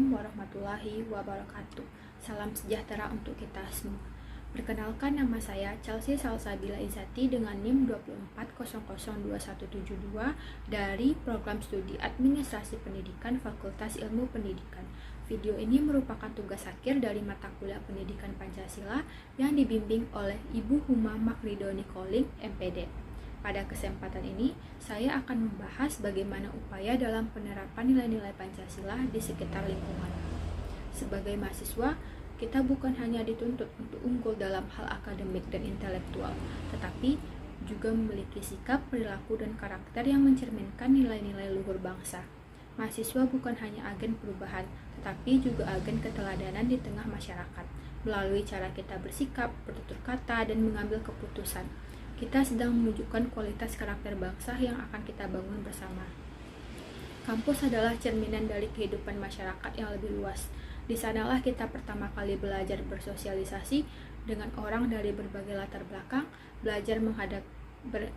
Assalamualaikum warahmatullahi wabarakatuh. Salam sejahtera untuk kita semua. Perkenalkan, nama saya Chelsea Salsabila Izati dengan NIM 240027172 dari Program Studi Administrasi Pendidikan Fakultas Ilmu Pendidikan. Video ini merupakan tugas akhir dari mata kuliah Pendidikan Pancasila yang dibimbing oleh Ibu Huma Makridoni Koling, MPD. Pada kesempatan ini, saya akan membahas bagaimana upaya dalam penerapan nilai-nilai Pancasila di sekitar lingkungan. Sebagai mahasiswa, kita bukan hanya dituntut untuk unggul dalam hal akademik dan intelektual, tetapi juga memiliki sikap, perilaku, dan karakter yang mencerminkan nilai-nilai luhur bangsa. Mahasiswa bukan hanya agen perubahan, tetapi juga agen keteladanan di tengah masyarakat. Melalui cara kita bersikap, bertutur kata, dan mengambil keputusan, kita sedang menunjukkan kualitas karakter bangsa yang akan kita bangun bersama. Kampus adalah cerminan dari kehidupan masyarakat yang lebih luas. Di sanalah kita pertama kali belajar bersosialisasi dengan orang dari berbagai latar belakang, belajar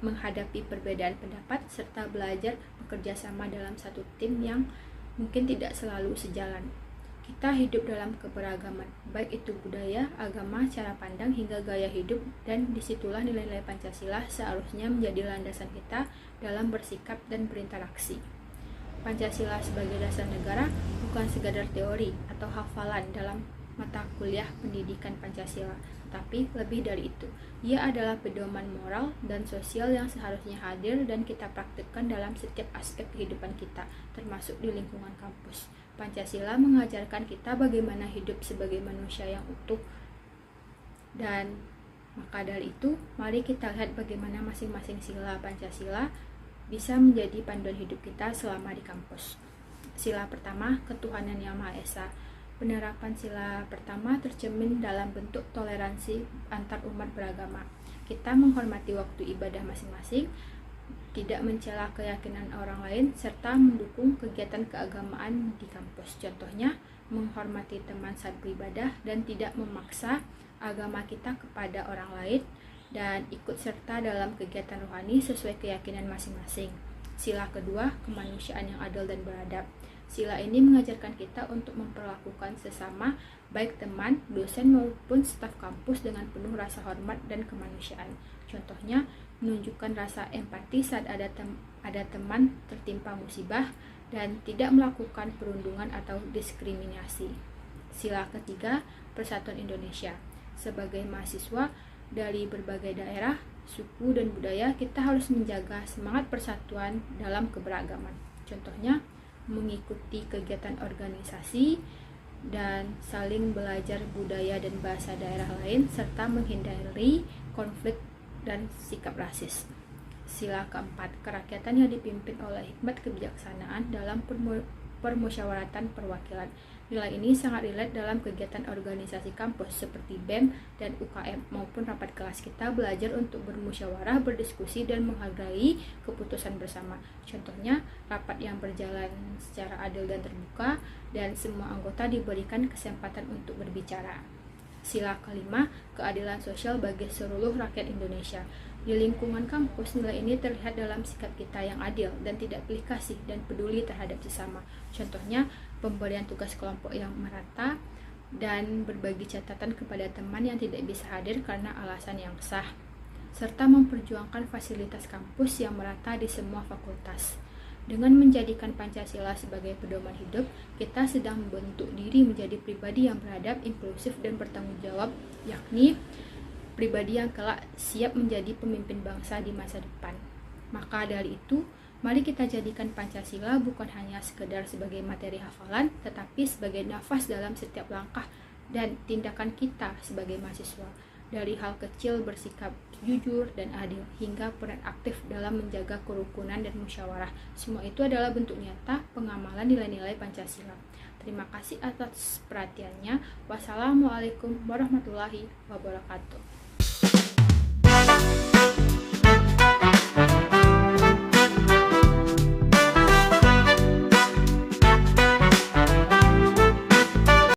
menghadapi perbedaan pendapat, serta belajar bekerja sama dalam satu tim yang mungkin tidak selalu sejalan. Kita hidup dalam keberagaman, baik itu budaya, agama, cara pandang, hingga gaya hidup, dan disitulah nilai-nilai Pancasila seharusnya menjadi landasan kita dalam bersikap dan berinteraksi. Pancasila sebagai dasar negara bukan sekadar teori atau hafalan dalam mata kuliah pendidikan Pancasila, tapi lebih dari itu. Ia adalah pedoman moral dan sosial yang seharusnya hadir dan kita praktikkan dalam setiap aspek kehidupan kita, termasuk di lingkungan kampus. Pancasila mengajarkan kita bagaimana hidup sebagai manusia yang utuh, dan maka dari itu, mari kita lihat bagaimana masing-masing sila Pancasila bisa menjadi panduan hidup kita selama di kampus. Sila pertama, ketuhanan yang Maha Esa. Penerapan sila pertama tercermin dalam bentuk toleransi antar umat beragama. Kita menghormati waktu ibadah masing-masing, tidak mencela keyakinan orang lain, serta mendukung kegiatan keagamaan di kampus. Contohnya, menghormati teman saat beribadah dan tidak memaksa agama kita kepada orang lain, dan ikut serta dalam kegiatan rohani sesuai keyakinan masing-masing. Sila kedua, kemanusiaan yang adil dan beradab. Sila ini mengajarkan kita untuk memperlakukan sesama, baik teman, dosen maupun staf kampus dengan penuh rasa hormat dan kemanusiaan. Contohnya, menunjukkan rasa empati saat ada teman tertimpa musibah dan tidak melakukan perundungan atau diskriminasi. Sila ketiga, Persatuan Indonesia. Sebagai mahasiswa dari berbagai daerah, suku, dan budaya, kita harus menjaga semangat persatuan dalam keberagaman. Contohnya, mengikuti kegiatan organisasi dan saling belajar budaya dan bahasa daerah lain, serta menghindari konflik dan sikap rasis. Sila keempat, kerakyatan yang dipimpin oleh hikmat kebijaksanaan dalam permusyawaratan perwakilan. Nilai ini sangat relate dalam kegiatan organisasi kampus seperti BEM dan UKM maupun rapat kelas. Kita belajar untuk bermusyawarah, berdiskusi, dan menghargai keputusan bersama. Contohnya, rapat yang berjalan secara adil dan terbuka, dan semua anggota diberikan kesempatan untuk berbicara. Sila kelima, keadilan sosial bagi seluruh rakyat Indonesia. Di lingkungan kampus, nilai ini terlihat dalam sikap kita yang adil dan tidak pilih kasih dan peduli terhadap sesama. Contohnya, pemberian tugas kelompok yang merata dan berbagi catatan kepada teman yang tidak bisa hadir karena alasan yang sah, serta memperjuangkan fasilitas kampus yang merata di semua fakultas. Dengan menjadikan Pancasila sebagai pedoman hidup, kita sedang membentuk diri menjadi pribadi yang beradab, inklusif, dan bertanggung jawab, yakni pribadi yang kelak siap menjadi pemimpin bangsa di masa depan. Maka dari itu, mari kita jadikan Pancasila bukan hanya sekedar sebagai materi hafalan, tetapi sebagai nafas dalam setiap langkah dan tindakan kita sebagai mahasiswa. Dari hal kecil bersikap jujur dan adil, hingga peran aktif dalam menjaga kerukunan dan musyawarah. Semua itu adalah bentuk nyata pengamalan nilai-nilai Pancasila. Terima kasih atas perhatiannya. Wassalamualaikum warahmatullahi wabarakatuh.